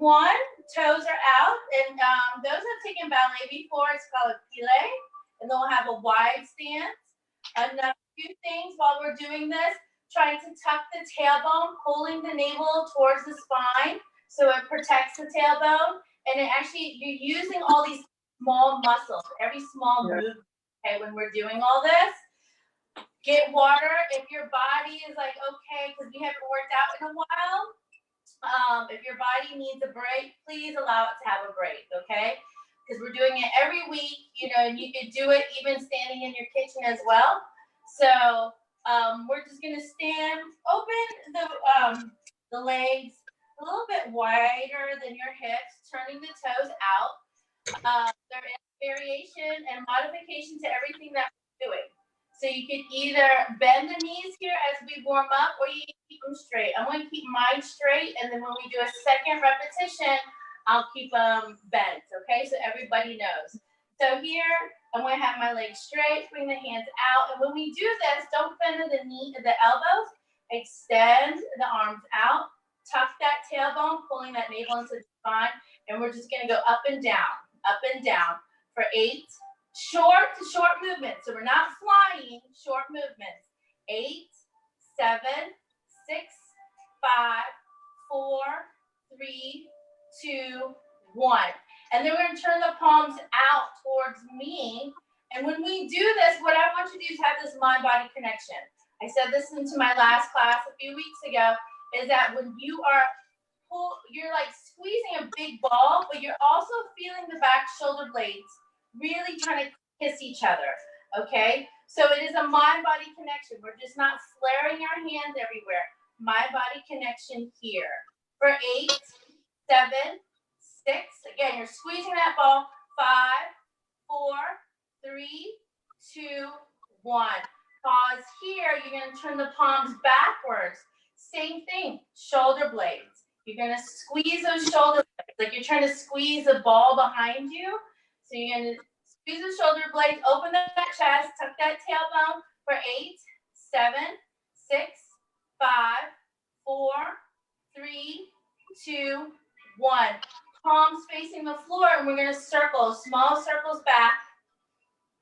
one, toes are out, and those have taken ballet before, it's called a plie, and then we'll have a wide stance. Another few things while we're doing this, trying to tuck the tailbone, pulling the navel towards the spine so it protects the tailbone, and it actually, you're using all these small muscles, every small movement, okay, when we're doing all this. Get water if your body is like, okay, because we haven't worked out in a while. If your body needs a break, please allow it to have a break, okay? Because we're doing it every week, you know, and you could do it even standing in your kitchen as well. So we're just gonna stand, open the legs a little bit wider than your hips, turning the toes out. There is variation and modification to everything that we're doing. So you could either bend the knees here as we warm up, or you can keep them straight. I'm going to keep mine straight, and then when we do a second repetition, I'll keep them bent, okay? So everybody knows. So here, I'm going to have my legs straight, bring the hands out, and when we do this, don't bend the elbows, extend the arms out, tuck that tailbone, pulling that navel into the spine, and we're just going to go up and down for 8. Short to short movements. So we're not flying, short movements. 8, 7, 6, 5, 4, 3, 2, 1. And then we're going to turn the palms out towards me. And when we do this, what I want you to do is have this mind-body connection. I said this into my last class a few weeks ago, is that when you are you're like squeezing a big ball, but you're also feeling the back shoulder blades really trying to kiss each other, okay? So it is a mind-body connection. We're just not flaring our hands everywhere. Mind-body connection here. For 8, 7, 6. Again, you're squeezing that ball. 5, 4, 3, 2, 1. Pause here. You're going to turn the palms backwards. Same thing, shoulder blades. You're going to squeeze those shoulder blades like you're trying to squeeze a ball behind you. So you're going to squeeze the shoulder blades, open that chest, tuck that tailbone for 8, 7, 6, 5, 4, 3, 2, 1. Palms facing the floor, and we're going to circle, small circles back.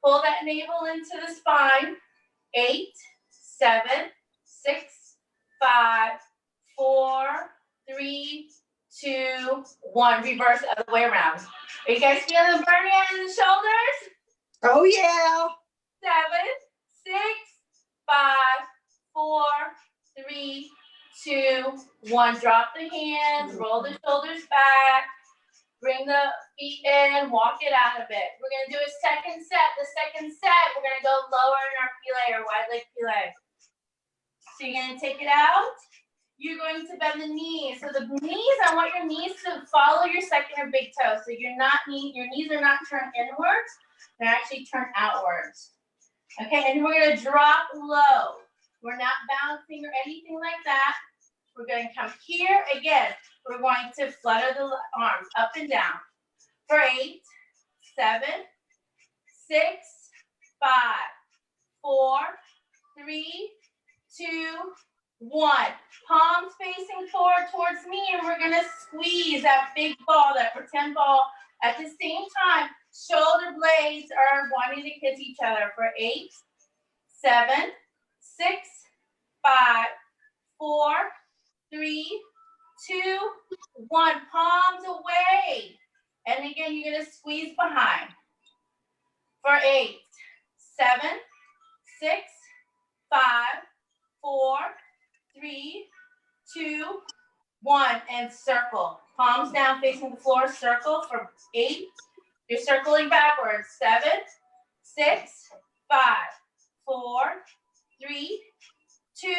Pull that navel into the spine. 8, 7, 6, 5, 4, 3, 2, 1. Reverse the other way around. Are you guys feeling the burning in the shoulders? Oh, yeah. 7, 6, 5, 4, 3, 2, 1. Drop the hands, roll the shoulders back, bring the feet in, walk it out a bit. We're going to do a second set. The second set, we're going to go lower in our plie or wide leg plie. So you're going to take it out. You're going to bend the knees. So the knees, I want your knees to follow your second or big toe. So your knees are not turned inwards. They're actually turned outwards. Okay, and we're going to drop low. We're not bouncing or anything like that. We're going to come here. Again, we're going to flutter the arms up and down. For 8, 7, 6, 5, 4, 3, 2, 1. Palms facing forward towards me, and we're going to squeeze that big ball, that pretend ball. At the same time, shoulder blades are wanting to kiss each other. For 8, 7, 6, 5, 4, 3, 2, 1. Palms away. And again, you're going to squeeze behind. For 8, 7, 6, 5, 4, 3, 2, 1. And circle. Palms down facing the floor. Circle for 8. You're circling backwards. 7, 6, 5, 4, 3, 2,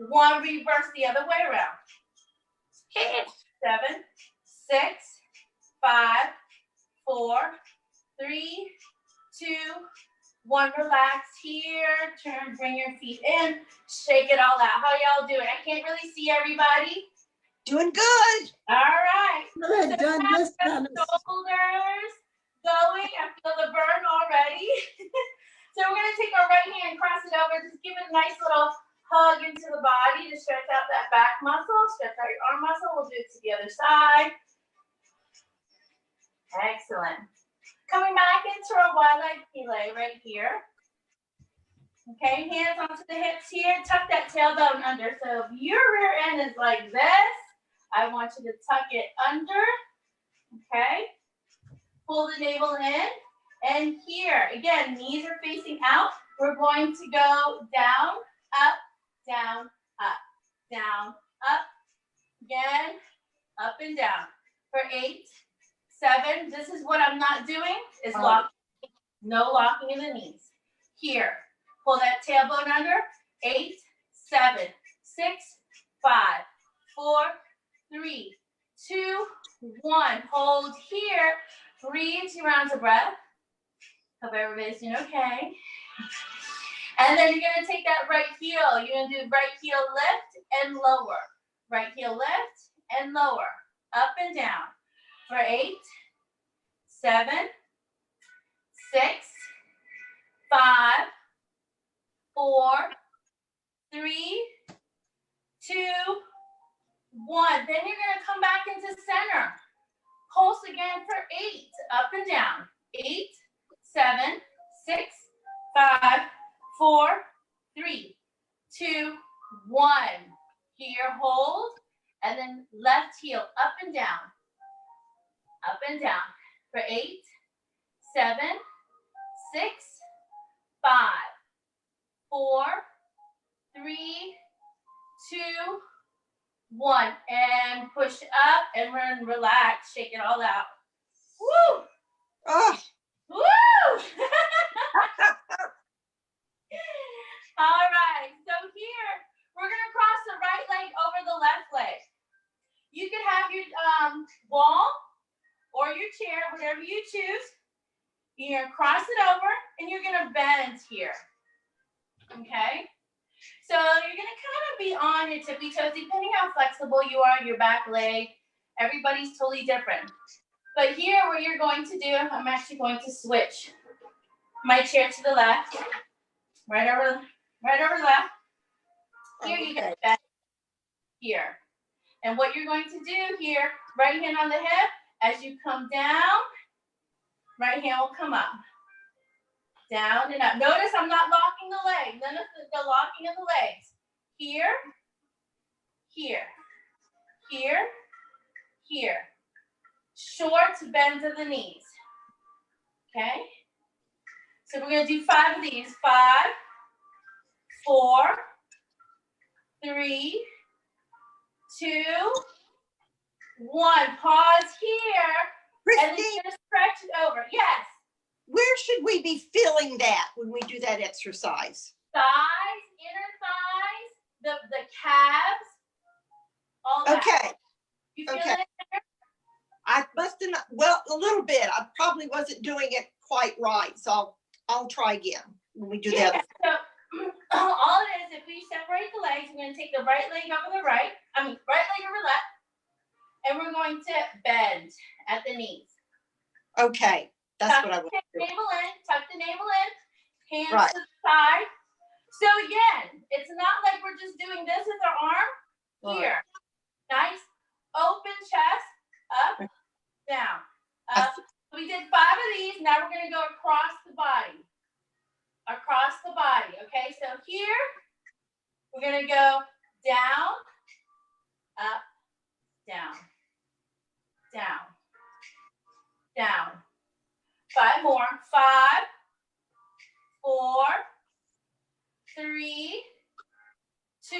1. Reverse the other way around. 7, 6, 5, 4, 3, 2, 1. Relax here. Turn, bring your feet in. Shake it all out. How y'all doing? I can't really see everybody. Doing good. All right. Good. Done this kind of shoulders going. I feel the burn already. So we're going to take our right hand and cross it over. Just give it a nice little hug into the body to stretch out that back muscle. Stretch out your arm muscle. We'll do it to the other side. Excellent. Coming back into our wide leg plie right here. Okay, hands onto the hips here. Tuck that tailbone under. So if your rear end is like this, I want you to tuck it under. Okay. Pull the navel in. And here, again, knees are facing out. We're going to go down, up, down, up, down, up. Again, up and down. For 8, 7. This is what I'm not doing, is locking. No locking in the knees. Here. Pull that tailbone under. 8, 7, 6, 5, 4, 3, 2, 1. Hold here. Breathe 2 rounds of breath. Hope everybody's doing okay. And then you're going to take that right heel. You're going to do right heel lift and lower. Right heel lift and lower. Up and down. For 8, 7, 6, 5, 4, 3, 2, 1. Then you're going to come back into center. Pulse again for 8. Up and down. 8, 7, 6, 5, 4, 3, 2, 1. Here, hold. And then left heel up and down. Up and down. For 8, 7, 6, 5, 4, 3, 2, 1. And push up and run, relax. Shake it all out. Woo! Oh, Woo! All right. So here, we're going to cross the right leg over the left leg. You can have your wall or your chair, whatever you choose. You're going to cross it over, and you're going to bend here. Okay? So you're going to kind of be on your tippy toes, depending how flexible you are, your back leg. Everybody's totally different. But here, what you're going to do, I'm actually going to switch my chair to the left. Right over left. Here you get bend here. And what you're going to do here, right hand on the hip, as you come down, right hand will come up. Down and up. Notice I'm not locking the leg. None of the locking of the legs. Here, here, here, here. Short bends of the knees. Okay? So we're going to do 5 of these. 5, 4, 3, 2, 1. Pause here. And then you're going to stretch it over. Yes. where should we be feeling that when we do that exercise? Thighs, inner thighs, the calves, all that. Okay. You feel Okay. it there? I must have not, well, a little bit. I probably wasn't doing it quite right. So I'll try again when we do Yeah. that. So all it is, if we separate the legs, we're going to take the right leg over the right leg over left, and we're going to bend at the knees. Okay. That's what I want to do. Tuck the navel in, hands Right. to the side. So again, it's not like we're just doing this with our arm. Here. Nice open chest, up, down, up. We did 5 of these. Now we're going to go across the body. Across the body. Okay, so here, we're going to go down, up, down, down, down. 5 more. 5, 4, 3, 2,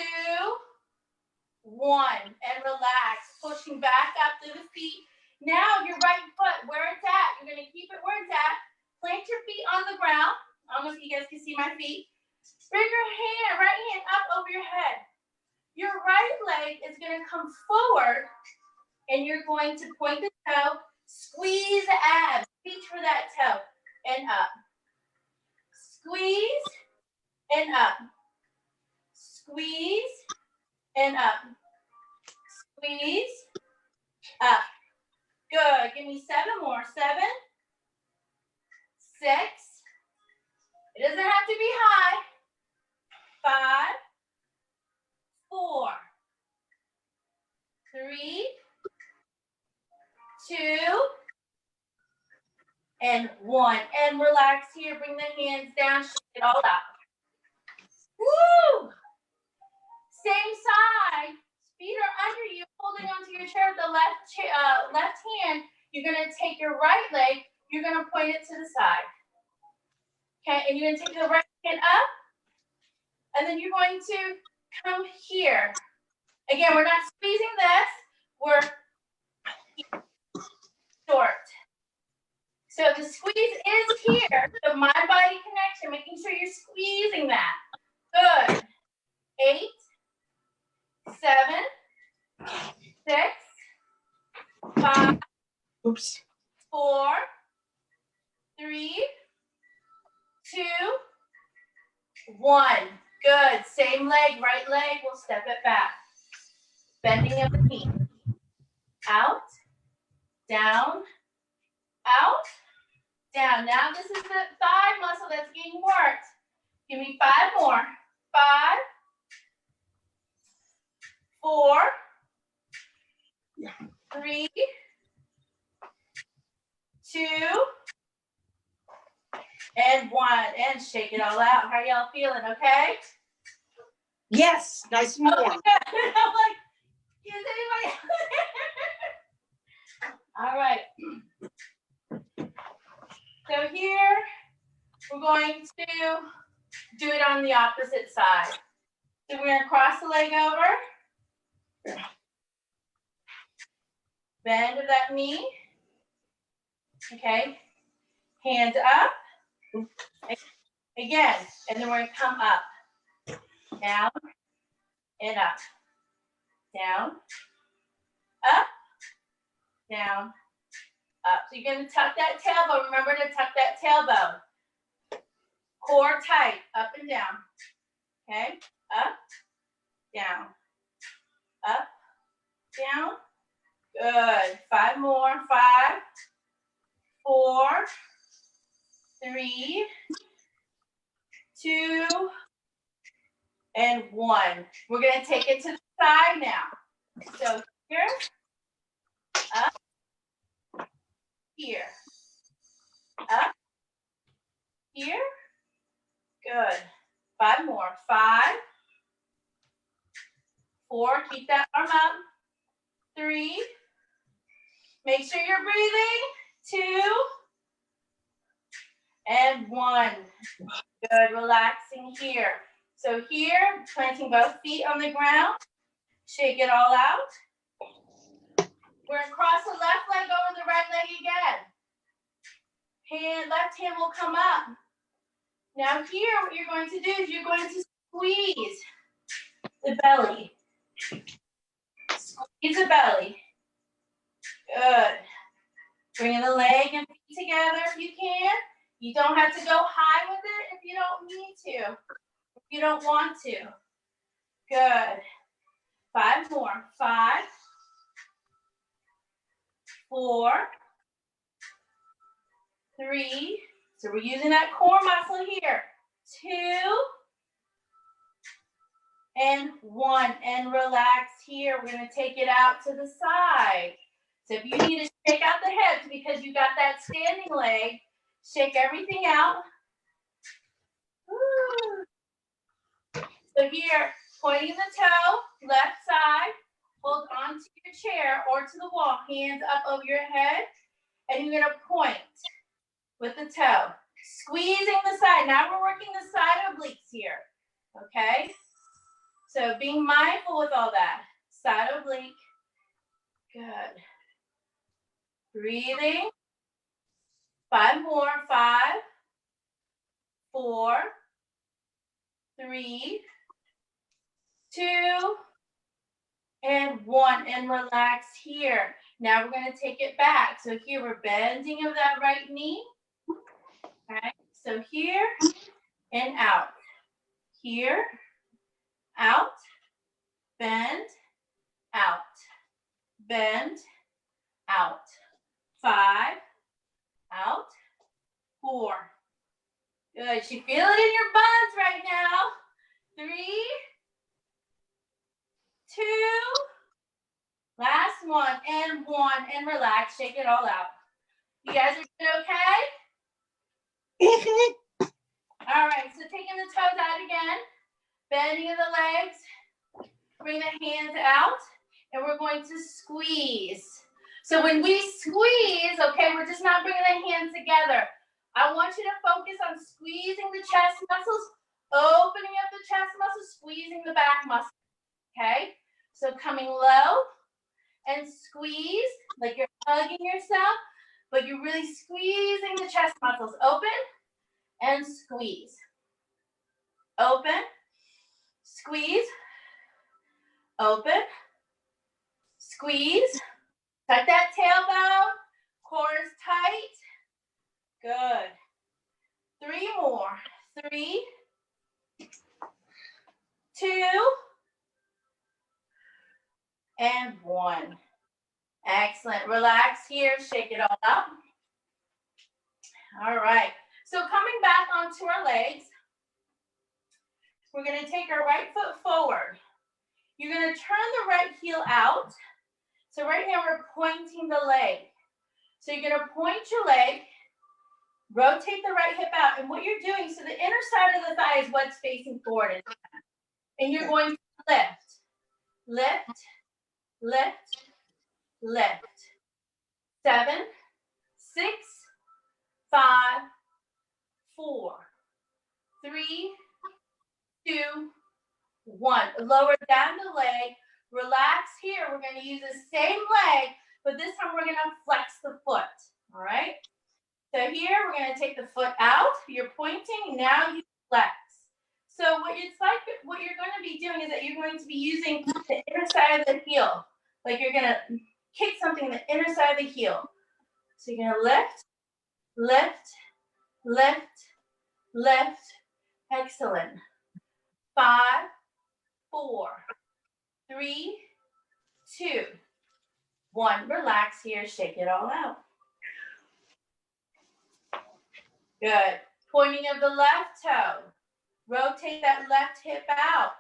1. And relax. Pushing back up through the feet. Now your right foot, where it's at, you're going to keep it where it's at. Plant your feet on the ground. I don't know if you guys can see my feet. Bring your right hand up over your head. Your right leg is going to come forward, and you're going to point the toe, squeeze the abs, reach for that toe, and up. Squeeze, and up. Squeeze, and up. Squeeze, up. Good. Give me 7 more. 7, 6. It doesn't have to be high. 5, 4, 3, 2, and 1. And relax here. Bring the hands down. Shake it all out. Woo! Same side. Feet are under you, holding onto your chair with the left hand. You're going to take your right leg. You're going to point it to the side. Okay, and you're going to take the right hand up. And then you're going to come here. Again, we're not squeezing this. We're short. So the squeeze is here. The mind-body connection, making sure you're squeezing that. Good. 8, 7, 6, 5, Oops. 4, 3, 2, 1. Good. Same leg, right leg. We'll step it back. Bending of the knee. Out, down, out, down. Now this is the thigh muscle that's getting worked. Give me 5 more. 5, 4, 3, 2, and 1. And shake it all out. How are y'all feeling? Okay? Yes, nice and warm. I'm like, is anybody? All right. So here, we're going to do it on the opposite side. So we're going to cross the leg over. Bend of that knee. Okay. Hands up. Again. And then we're going to come up. Down and up. Down. Up. Down. Up. So you're going to tuck that tailbone. Remember to tuck that tailbone. Core tight. Up and down. Okay. Up. Down. Up. Down. Good. 5 more. 5, 4, 3, 2, and 1. We're going to take it to the side now. So here, up, here, up, here. Good. 5 more. 5, 4. Keep that arm up. 3. Make sure you're breathing. 2. And 1. Good. Relaxing here. So here, planting both feet on the ground. Shake it all out. We're going to cross the left leg over the right leg again. Left hand will come up. Now here, what you're going to do is you're going to squeeze the belly. Squeeze the belly. Good. Bringing the leg and feet together if you can. You don't have to go high with it if you don't need to. If you don't want to. Good. 5 more. 5, 4, 3. So we're using that core muscle here. 2, and 1. And relax here. We're going to take it out to the side. So if you need to shake out the hips because you got that standing leg, shake everything out. Woo. So here, pointing the toe, left side, hold onto your chair or to the wall, hands up over your head, and you're going to point with the toe, squeezing the side. Now we're working the side obliques here, okay? So being mindful with all that. Side oblique, good. Breathing. 5 more. 5, 4, 3, 2, and 1. And relax here. Now we're going to take it back. So here we're bending of that right knee. Okay. So here and out. Here, out, bend, out, bend, out. 5, out, 4. Good. You feel it in your buns right now. 3, 2, last one, and 1. And relax. Shake it all out. You guys are doing okay? Mhm. All right, so taking the toes out again, bending of the legs, bring the hands out, and we're going to squeeze. So when we squeeze, okay, we're just not bringing the hands together. I want you to focus on squeezing the chest muscles, opening up the chest muscles, squeezing the back muscles, okay? So coming low and squeeze, like you're hugging yourself, but you're really squeezing the chest muscles. Open and squeeze. Open, squeeze, open, squeeze. Tuck that tailbone, core is tight. Good. 3 more. 3, 2, and 1. Excellent. Relax here. Shake it all up. All right. So coming back onto our legs, we're going to take our right foot forward. You're going to turn the right heel out. So right now we're pointing the leg. So you're going to point your leg, rotate the right hip out. And what you're doing, so the inner side of the thigh is what's facing forward. And you're going to lift, lift, lift, lift. 7, 6, 5, 4, 3, 2, 1. Lower down the leg. Relax here. We're going to use the same leg, but this time we're going to flex the foot. All right? So here we're going to take the foot out. You're pointing. Now you flex. So what you're going to be doing is that you're going to be using the inner side of the heel. Like you're going to kick something in the inner side of the heel. So you're going to lift, lift, lift, lift. Excellent. 5, 4, 3, 2, 1. Relax here. Shake it all out. Good. Pointing of the left toe. Rotate that left hip out.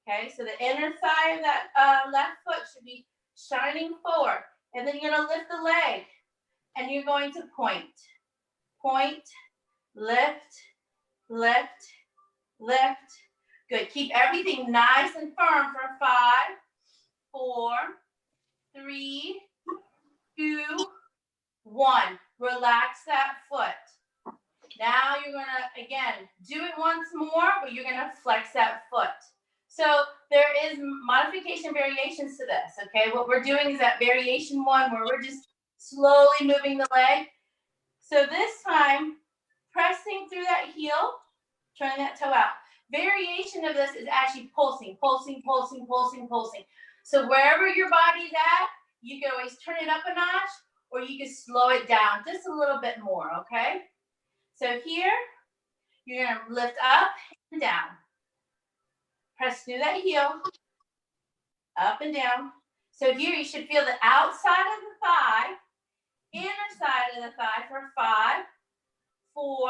Okay, so the inner thigh of that left foot should be shining forward. And then you're going to lift the leg. And you're going to point. Point, lift, lift, lift. Good. Keep everything nice and firm for 5, 4, 3, 2, 1. Relax that foot. Now you're going to, again, do it once more, but you're going to flex that foot. So there is modification variations to this, okay? What we're doing is that variation 1 where we're just slowly moving the leg. So this time, pressing through that heel, turning that toe out. Variation of this is actually pulsing, pulsing, pulsing, pulsing, pulsing. So wherever your body's at, you can always turn it up a notch or you can slow it down just a little bit more, okay? So here, you're going to lift up and down. Press through that heel, up and down. So here you should feel the outside of the thigh, inner side of the thigh for 5, 4,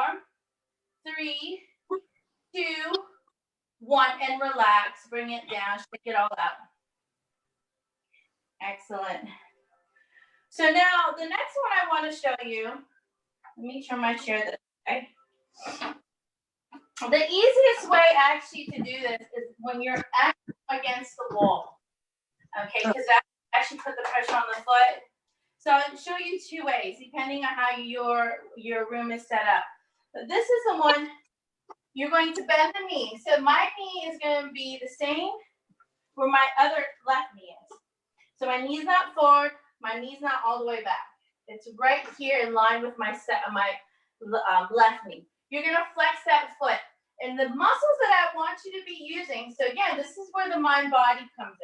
3, 2, 1, and relax. Bring it down, shake it all out. Excellent. So now the next one I want to show you, let me turn my chair this way. The easiest way actually to do this is when you're actually against the wall. Okay, because that actually put the pressure on the foot. So I'll show you 2 ways, depending on how your room is set up. But this is the one you're going to bend the knee. So my knee is going to be the same where my other left knee is. So my knee's not forward, my knee's not all the way back. It's right here in line with my left knee. You're going to flex that foot. And the muscles that I want you to be using, so again, this is where the mind-body comes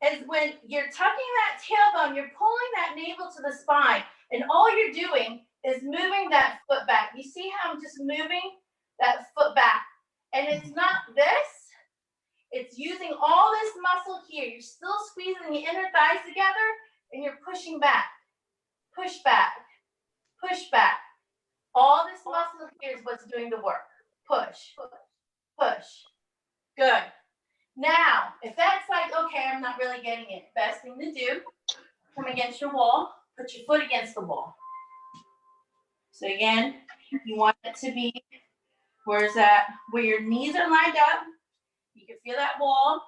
in, is when you're tucking that tailbone, you're pulling that navel to the spine, and all you're doing is moving that foot back. You see how I'm just moving that foot back? And it's not this. It's using all this muscle here. You're still squeezing the inner thighs together, and you're pushing back. Push back. Push back. All this muscle here is what's doing the work. Push. Push. Good. Now, if that's like, okay, I'm not really getting it, best thing to do, come against your wall. put your foot against the wall. So again, you want it to be, where's that, where your knees are lined up. You can feel that wall,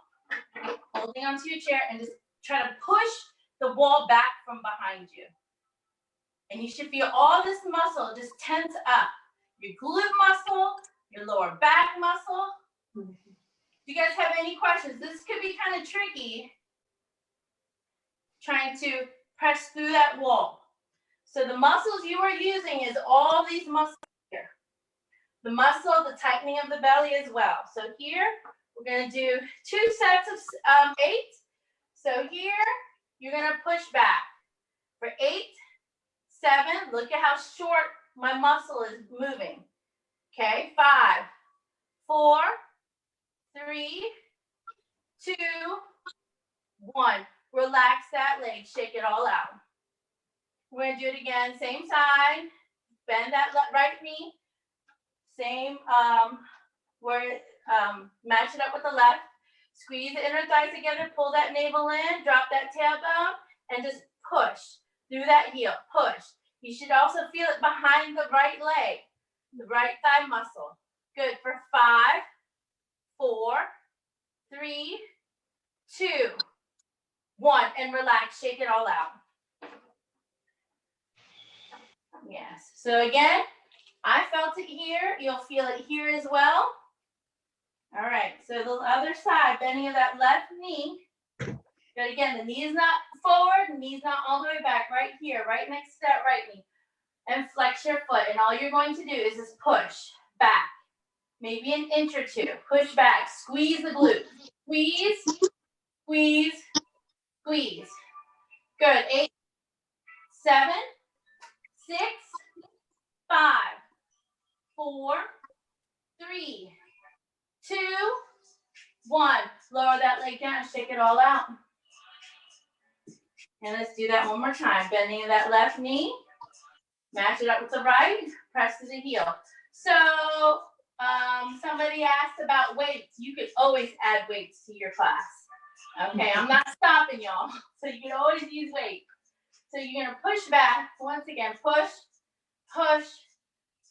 holding onto your chair, and just try to push the wall back from behind you. And you should feel all this muscle just tense up. Your glute muscle, your lower back muscle. Do you guys have any questions? This could be kind of tricky, trying to press through that wall. So the muscles you are using is all these muscles here. The muscle, the tightening of the belly as well. So here, we're going to do 2 sets of 8. So here, you're going to push back. For 8, 7, look at how short my muscle is moving. Okay, 5, 4, 3, 2, 1. Relax that leg, shake it all out. We're going to do it again, same side. Bend that right knee. Same, match it up with the left. Squeeze the inner thighs together, pull that navel in, drop that tailbone, and just push through that heel, push. You should also feel it behind the right leg, the right thigh muscle. Good, for 5, 4, 3, 2, 1, and relax, shake it all out. Yes, so again, I felt it here, you'll feel it here as well. All right, so the other side, bending of that left knee. Good, again, the knee is not forward, the knee is not all the way back, right here, right next to that right knee. And flex your foot, and all you're going to do is just push back. Maybe an inch or 2, push back, squeeze the glute. Squeeze, squeeze, squeeze. Good, 8, 7, 6, 5, 4, 3, 2, 1. Lower that leg down, shake it all out. And let's do that one more time. Bending of that left knee. Match it up with the right. Press to the heel. So somebody asked about weights. You could always add weights to your class. Okay, I'm not stopping y'all. So you can always use weights. So you're going to push back. Once again, push, push,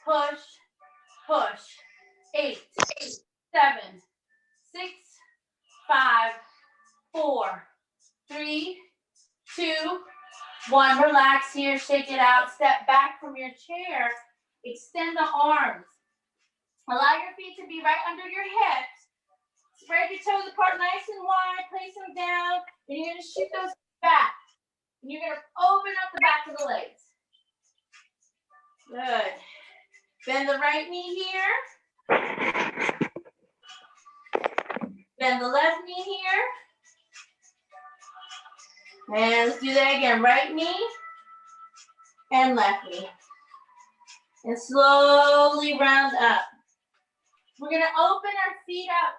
push, push. 8, 7, 6, 5, 4, 3, 2, 1. Relax here, shake it out. Step back from your chair. Extend the arms. Allow your feet to be right under your hips. Spread your toes apart nice and wide. Place them down. And you're going to shoot those back. And you're going to open up the back of the legs. Good. Bend the right knee here. Bend the left knee here. And let's do that again. Right knee and left knee. And slowly round up. We're going to open our feet up,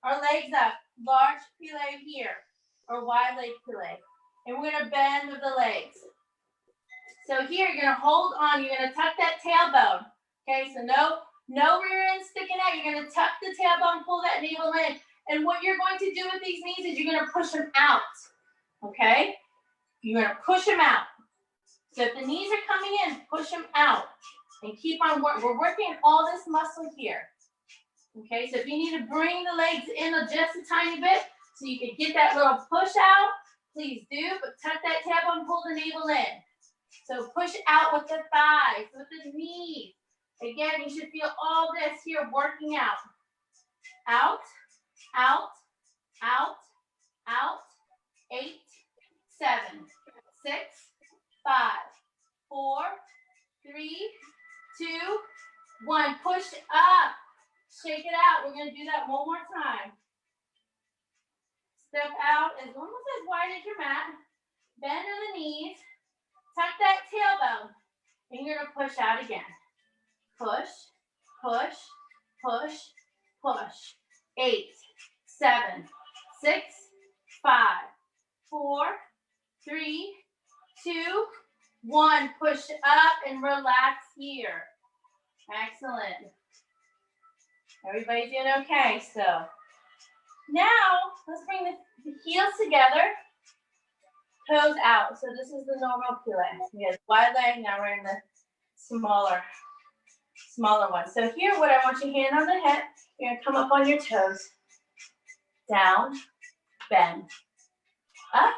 our legs up. Large plie here, or wide leg plie. And we're going to bend with the legs. So here, you're going to hold on. You're going to tuck that tailbone. Okay, so no rear end sticking out. You're going to tuck the tailbone, pull that navel in. And what you're going to do with these knees is you're going to push them out. Okay? You're going to push them out. So if the knees are coming in, push them out. And keep on working. We're working all this muscle here. Okay, so if you need to bring the legs in just a tiny bit so you can get that little push out, please do. But tuck that tailbone, pull the navel in. So push out with the thighs, with the knees. Again, you should feel all this here working out. Out, out, out, out. 8, 7, 6, 5, 4, 3, 2, 1. Push up. Shake it out. We're going to do that one more time. Step out as almost as wide as your mat. Bend in the knees. Tuck that tailbone. And you're going to push out again. Push, push, push, push. 8, 7, 6, 5, 4, 3, 2, 1. Push up and relax here. Excellent. Everybody doing okay? So now let's bring the heels together. toes out. So this is the normal plie. We had wide leg, now we're in the smaller one. So here, what I want you hand on the hip, you're gonna come up on your toes, down, bend, up,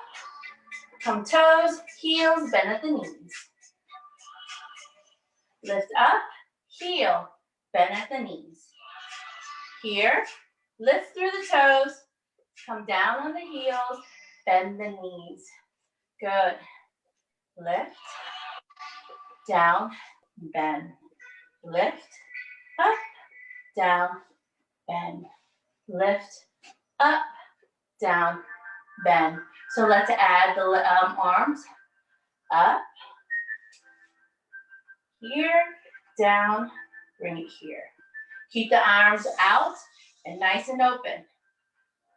come toes, heels, bend at the knees. Lift up, heel, bend at the knees. Here, lift through the toes, come down on the heels, bend the knees. Good. Lift, down, bend. Lift, up, down, bend. Lift, up, down, bend. So let's add the arms. Up, here, down, bring it here. Keep the arms out and nice and open.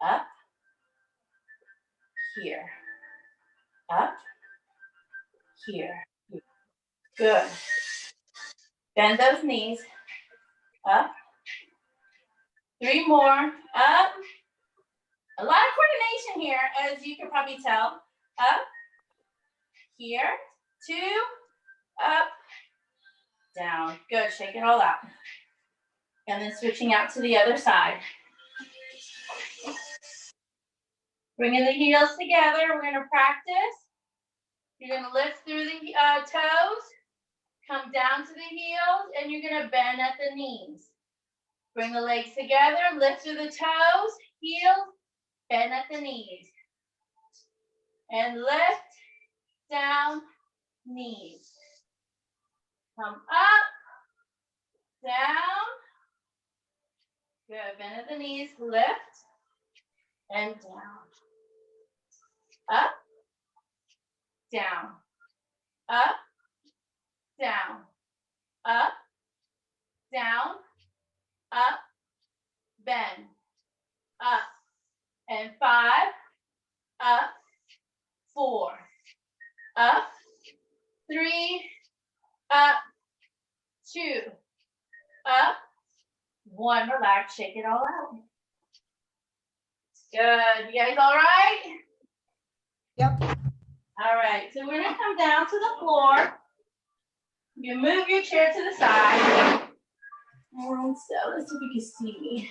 Up, here, up, here. Good. Bend those knees. Up. 3 more. Up. A lot of coordination here, as you can probably tell. Up. Here. 2. Up. Down. Good. Shake it all out. And then switching out to the other side. Bringing the heels together. We're going to practice. You're going to lift through the toes. Come down to the heels. And you're going to bend at the knees. Bring the legs together. Lift through the toes. Heels. Bend at the knees. And lift. Down. Knees. Come up. Down. Good. Bend at the knees. Lift. And down. Up. Down. Up. Down. Up. Down. Up. Bend. Up. And 5. Up. 4. Up. 3. Up. 2. Up. 1. Relax. Shake it all out. Good. You guys all right? Yep. All right. So we're going to come down to the floor. You move your chair to the side. And so let's see if you can see me.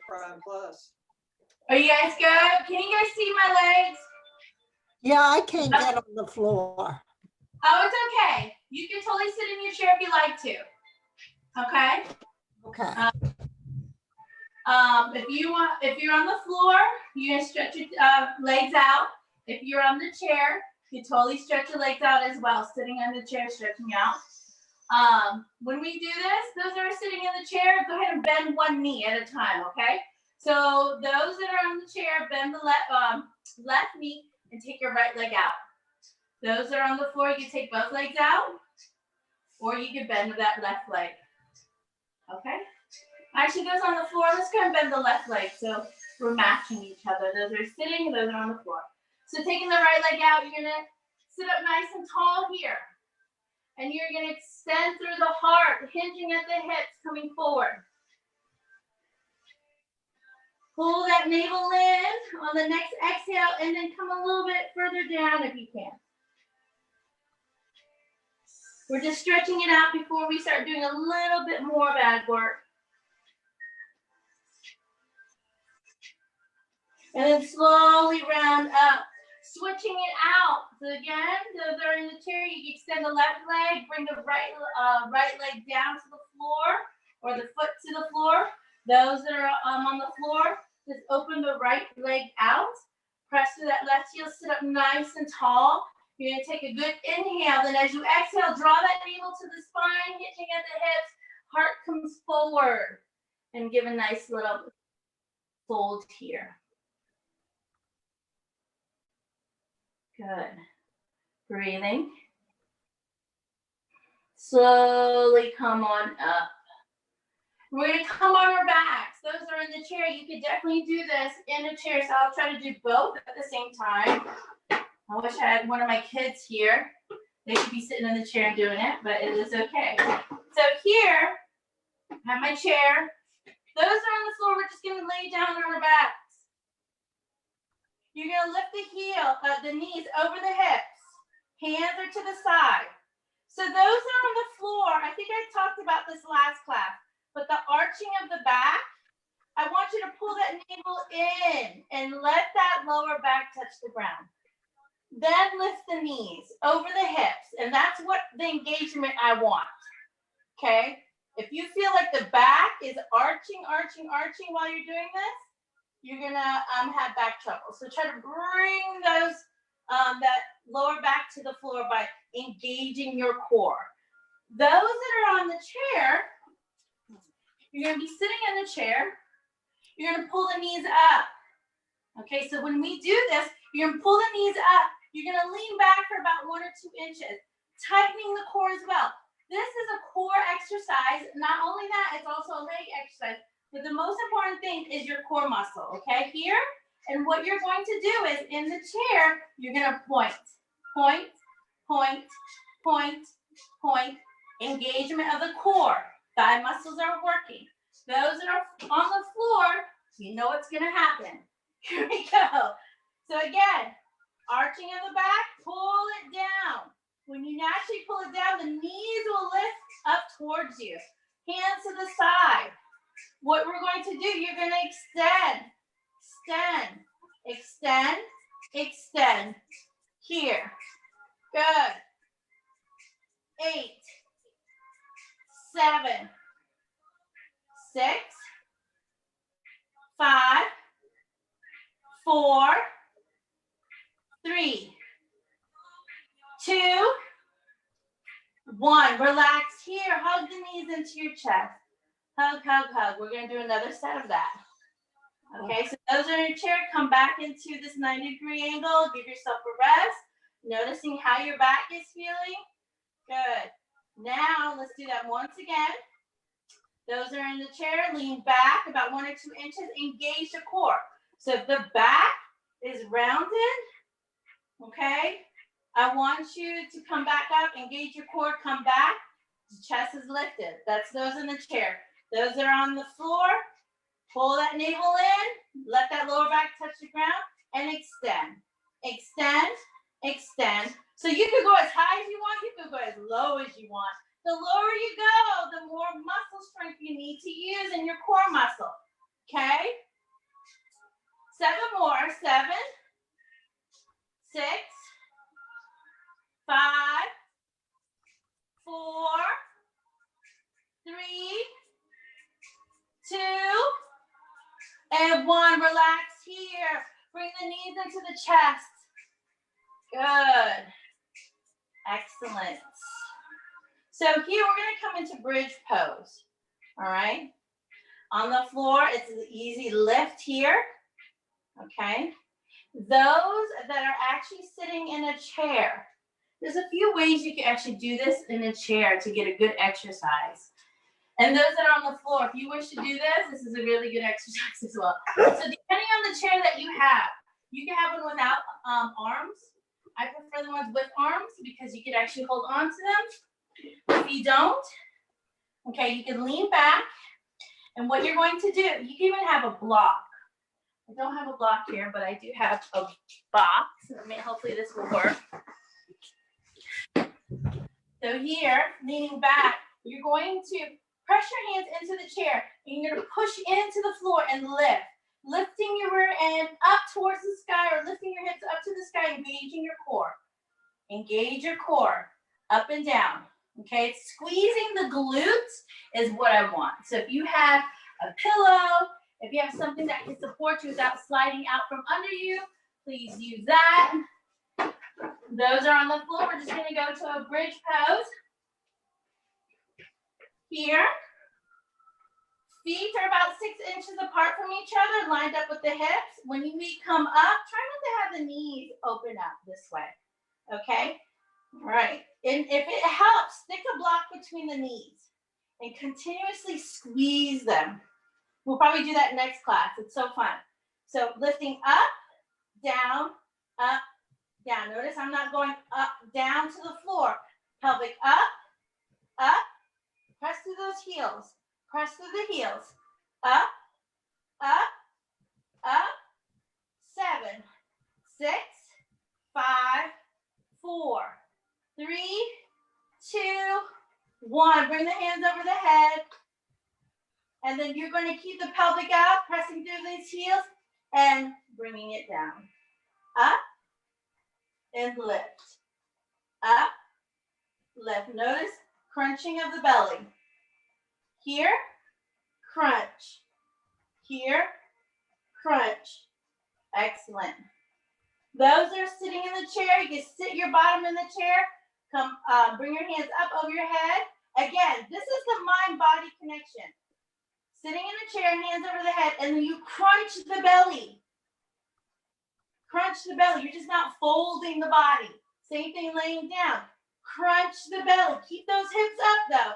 Primeplus. Are you guys good? Can you guys see my legs? Yeah, I can't get on the floor. Oh, it's okay. You can totally sit in your chair if you like to. Okay? Okay. If you're on the floor, you're gonna stretch your legs out. If you're on the chair, you totally stretch your legs out as well. Sitting on the chair, stretching out. When we do this, those that are sitting in the chair, go ahead and bend one knee at a time, okay? So those that are on the chair, bend the left knee and take your right leg out. Those that are on the floor, you can take both legs out, or you can bend that left leg, okay? Actually, those on the floor, let's go and bend the left leg so we're matching each other. Those are sitting and those are on the floor. So taking the right leg out, you're gonna sit up nice and tall here. And you're gonna extend through the heart, hinging at the hips, coming forward. Pull that navel in on the next exhale and then come a little bit further down if you can. We're just stretching it out before we start doing a little bit more bad work. And then slowly round up, switching it out. So again, those that are in the chair, you can extend the left leg, bring the right leg down to the floor or the foot to the floor. Those that are on the floor, just open the right leg out, press through that left heel, sit up nice and tall. You're gonna take a good inhale, then as you exhale, draw that navel to the spine, hitching at the hips, heart comes forward, and give a nice little fold here. Good. Breathing. Slowly come on up. We're going to come on our backs. Those that are in the chair, you could definitely do this in a chair. So I'll try to do both at the same time. I wish I had one of my kids here. They could be sitting in the chair and doing it, but it is okay. So here, I have my chair. Those that are on the floor, we're just going to lay down on our backs. You're gonna lift the knees over the hips. Hands are to the side. So those are on the floor. I think I talked about this last class, but the arching of the back, I want you to pull that navel in and let that lower back touch the ground. Then lift the knees over the hips, and that's what the engagement I want, okay? If you feel like the back is arching while you're doing this, you're gonna have back trouble. So try to bring those that lower back to the floor by engaging your core. Those that are on the chair, you're gonna be sitting in the chair. You're gonna pull the knees up. Okay, so when we do this, you're gonna pull the knees up. You're gonna lean back for about 1 or 2 inches, tightening the core as well. This is a core exercise. Not only that, it's also a leg exercise. But the most important thing is your core muscle, okay? Here, and what you're going to do is in the chair, you're gonna point, point, point, point, point. Engagement of the core. Thigh muscles are working. Those that are on the floor, you know what's gonna happen. Here we go. So again, arching of the back, pull it down. When you naturally pull it down, the knees will lift up towards you. Hands to the side. What we're going to do, you're going to extend, extend, extend, extend. Here. Good. 8, 7, 6, 5, 4, 3, 2, 1. Relax here. Hug the knees into your chest. Hug, hug, hug. We're going to do another set of that. Okay, so those are in your chair. Come back into this 90-degree angle. Give yourself a rest. Noticing how your back is feeling. Good. Now, let's do that once again. Those are in the chair. Lean back about 1 or 2 inches. Engage the core. So if the back is rounded, okay, I want you to come back up. Engage your core. Come back. The chest is lifted. That's those in the chair. Those that are on the floor, pull that navel in, let that lower back touch the ground, and extend, extend, extend. So you can go as high as you want, you can go as low as you want. The lower you go, the more muscle strength you need to use in your core muscle, okay? 7 more, 7, 6, 5, 4, 3, 2, and 1. Relax here. Bring the knees into the chest. Good. Excellent. So here we're going to come into bridge pose. All right. On the floor, it's an easy lift here. Okay. Those that are actually sitting in a chair, there's a few ways you can actually do this in a chair to get a good exercise. And those that are on the floor, if you wish to do this is a really good exercise as well. So depending on the chair that you can have one without arms. I prefer the ones with arms because you can actually hold on to them. If you don't, okay, you can lean back. And what you're going to do, you can even have a block. I don't have a block here, but I do have a box. Hopefully this will work. So here, leaning back, you're going to press your hands into the chair, and you're going to push into the floor and lift. Lifting your rear end up towards the sky or lifting your hips up to the sky, engaging your core. Engage your core, up and down. Okay, squeezing the glutes is what I want. So if you have a pillow, if you have something that can support you without sliding out from under you, please use that. Those are on the floor. We're just going to go to a bridge pose. Here. Feet are about 6 inches apart from each other, lined up with the hips. When we come up, try not to have the knees open up this way. Okay? All right. And if it helps, stick a block between the knees and continuously squeeze them. We'll probably do that next class. It's so fun. So lifting up, down, up, down. Notice I'm not going up, down to the floor. Pelvic up, up. Press through those heels. Press through the heels. Up, up, up. 7, 6, 5, 4, 3, 2, 1. Bring the hands over the head. And then you're going to keep the pelvic out, pressing through these heels and bringing it down. Up and lift. Up, lift. Notice crunching of the belly. Here, crunch. Here, crunch. Excellent. Those that are sitting in the chair, you can sit your bottom in the chair. Come, bring your hands up over your head. Again, this is the mind-body connection. Sitting in a chair, hands over the head, and then you crunch the belly. Crunch the belly. You're just not folding the body. Same thing laying down. Crunch the belly. Keep those hips up though.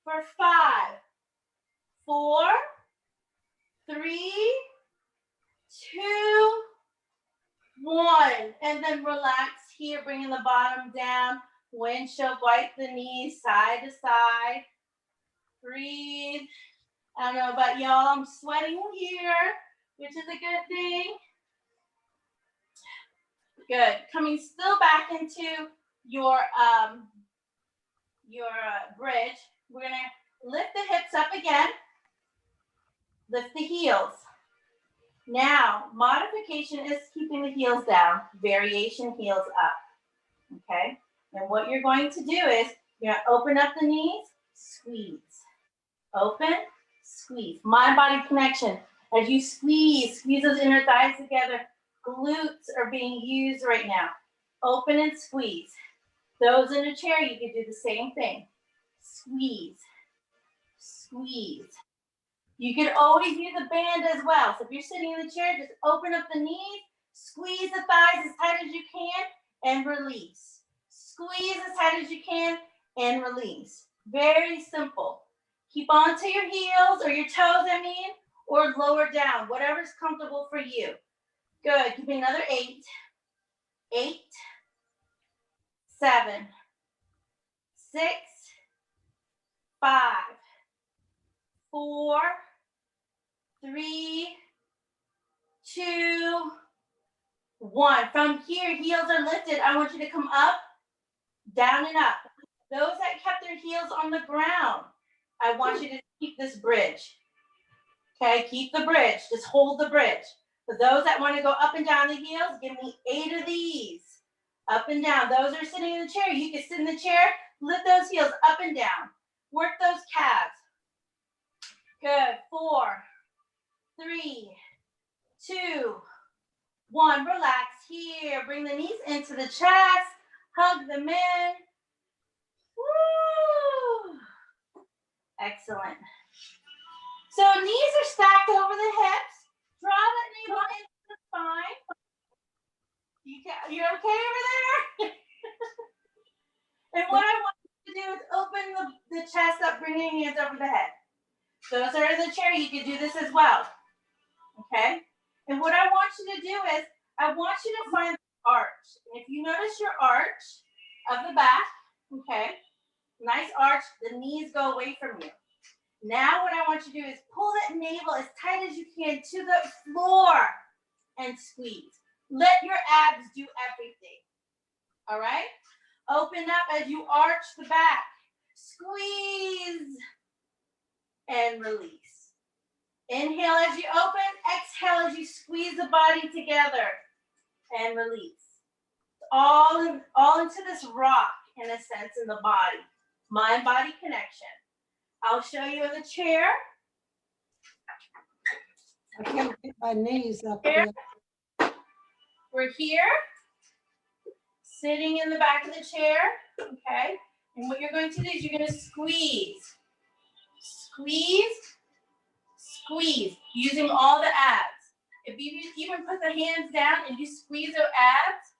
For 5, 4, 3, 2, 1. And then relax here, bringing the bottom down. Windshield, wipe the knees side to side. Breathe. I don't know about y'all, I'm sweating here, which is a good thing. Good. Coming still back into your bridge. We're gonna lift the hips up again. Lift the heels. Now, modification is keeping the heels down. Variation, heels up. Okay? And what you're going to do is you're gonna open up the knees, squeeze. Open, squeeze. Mind-body connection. As you squeeze those inner thighs together. Glutes are being used right now. Open and squeeze. Those in a chair, you can do the same thing. Squeeze, squeeze. You can always use a band as well. So if you're sitting in the chair, just open up the knees, squeeze the thighs as tight as you can, and release. Squeeze as tight as you can, and release. Very simple. Keep on to your heels, or your toes, I mean, or lower down, whatever's comfortable for you. Good. Give me another 8. 8, 7, 6, 5, 4, 3, 2, 1. From here, heels are lifted. I want you to come up, down and up. Those that kept their heels on the ground, I want you to keep this bridge. Okay, keep the bridge. Just hold the bridge. For those that want to go up and down the heels, give me 8 of these. Up and down. Those are sitting in the chair. You can sit in the chair, lift those heels up and down. Work those calves. Good. 4, 3, 2, 1. Relax here. Bring the knees into the chest. Hug them in. Woo! Excellent. So knees are stacked over the hips. Draw that navel into the spine. You're okay over there? And what I want you to do is open the chest up, bringing your hands over the head. Those that are in the chair, you can do this as well. Okay? And what I want you to do is, I want you to find the arch. And if you notice your arch of the back, okay, nice arch, the knees go away from you. Now what I want you to do is pull that navel as tight as you can to the floor and squeeze. Let your abs do everything. All right? Open up as you arch the back. Squeeze and release. Inhale as you open. Exhale as you squeeze the body together and release. All into this rock, in a sense, in the body. Mind-body connection. I'll show you in the chair. I can't get my knees up Here. there. We're here, sitting in the back of the chair, okay? And what you're going to do is you're going to squeeze, squeeze, squeeze, using all the abs. If you even put the hands down and you squeeze those abs,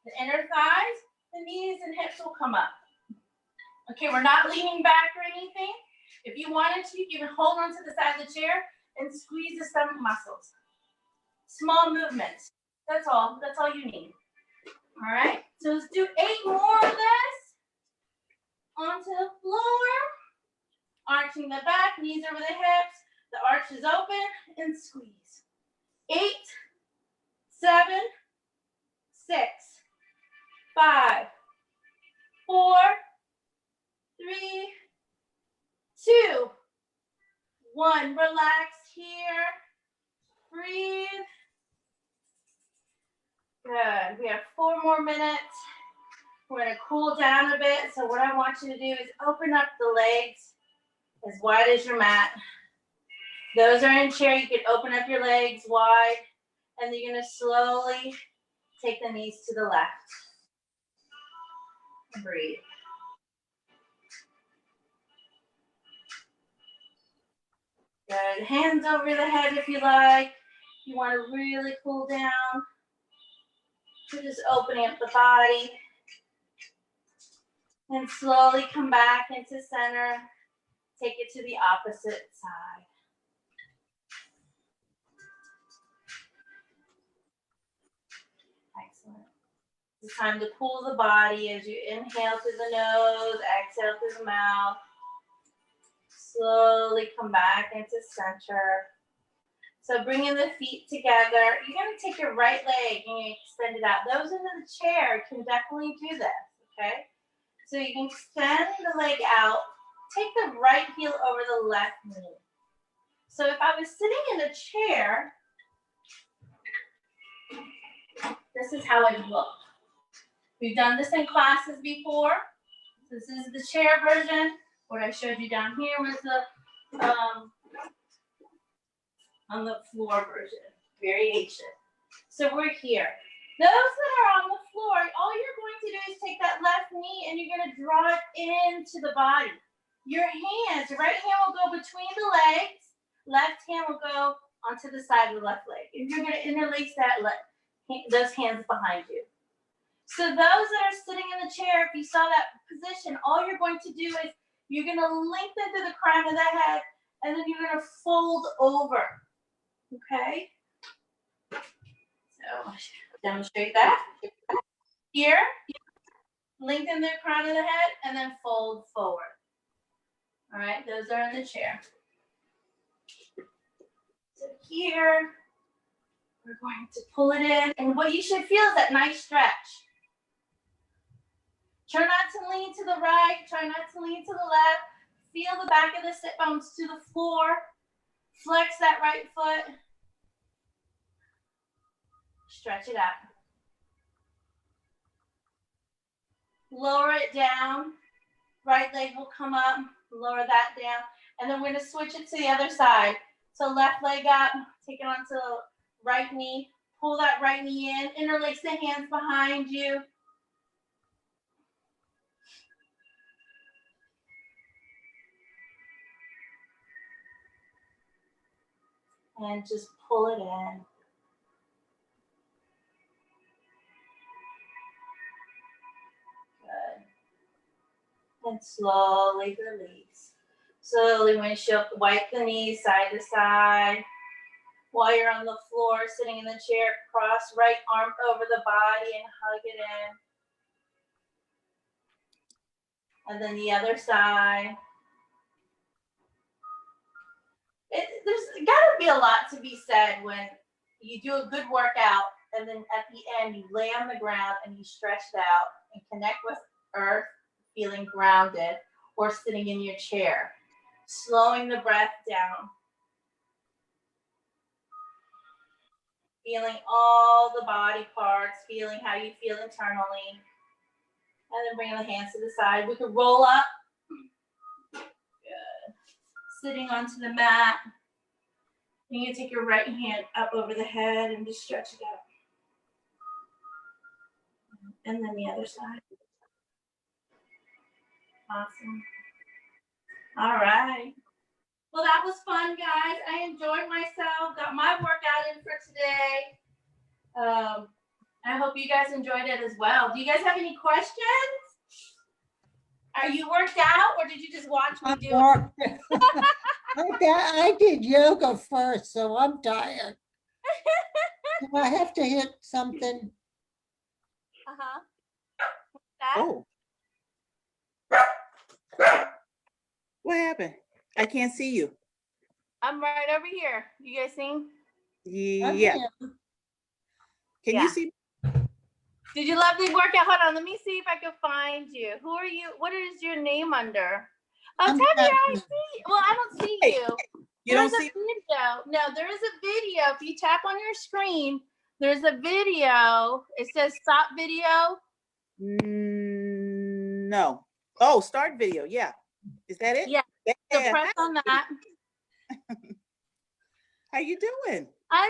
the inner thighs, the knees and hips will come up. Okay, we're not leaning back or anything. If you wanted to, you can hold on to the side of the chair and squeeze the stomach muscles. Small movements. That's all you need. All right, so let's do 8 more of this. Onto the floor. Arching the back, knees over the hips. The arch is open and squeeze. 8, 7, 6, 5, 4, 3, 2, 1. Relax here. Breathe. Good. We have 4 more minutes. We're going to cool down a bit. So what I want you to do is open up the legs as wide as your mat. Those are in chair. You can open up your legs wide. And then you're going to slowly take the knees to the left. Breathe. Good. Hands over the head if you like. You want to really cool down. You're just opening up the body. And slowly come back into center. Take it to the opposite side. Excellent. It's time to cool the body as you inhale through the nose, exhale through the mouth. Slowly come back into center. So bringing the feet together. You're going to take your right leg and you extend it out. Those in the chair can definitely do this, okay? So you can extend the leg out. Take the right heel over the left knee. So if I was sitting in a chair, this is how it would look. We've done this in classes before. This is the chair version. What I showed you down here was the on the floor version, variation. So we're here. Those that are on the floor, all you're going to do is take that left knee and you're going to draw it into the body. Your hands, your right hand will go between the legs, left hand will go onto the side of the left leg. And you're going to interlace those hands behind you. So those that are sitting in the chair, if you saw that position, all you're going to do is you're going to lengthen through the crown of the head and then you're going to fold over. Okay? So demonstrate that. Here, lengthen the crown of the head and then fold forward. All right, those are in the chair. So here, we're going to pull it in. And what you should feel is that nice stretch. Try not to lean to the right. Try not to lean to the left. Feel the back of the sit bones to the floor. Flex that right foot. Stretch it out. Lower it down. Right leg will come up. Lower that down. And then we're going to switch it to the other side. So left leg up. Take it onto the right knee. Pull that right knee in. Interlace the hands behind you. And just pull it in. Good. And slowly release. Slowly windshield, wipe the knees side to side. While you're on the floor, sitting in the chair, cross right arm over the body and hug it in. And then the other side. There's got to be a lot to be said when you do a good workout and then at the end you lay on the ground and you stretch it out and connect with earth, feeling grounded, or sitting in your chair, slowing the breath down, feeling all the body parts, feeling how you feel internally, and then bringing the hands to the side. We could roll up. Good. Sitting onto the mat. You can take your right hand up over the head and just stretch it out. And then the other side. Awesome. All right. Well, that was fun, guys. I enjoyed myself. Got my workout in for today. I hope you guys enjoyed it as well. Do you guys have any questions? Are you worked out or did you just watch me do it? I did yoga first, so I'm tired. Do I have to hit something? Uh-huh. That? Oh. What happened? I can't see you. I'm right over here. You guys see? I'm Yeah. here. Can Yeah. you see? Did you love the workout? Hold on, let me see if I can find you. Who are you? What is your name under? Oh, I'm Tanya, I Jasmine. see. Well, I don't see Hey, you. You don't There's see? a video. No, there is a video. If you tap on your screen, there's a video. It says stop video. No. Oh, start video. Yeah. Is that it? Yeah. So Yeah. press on that. How you doing?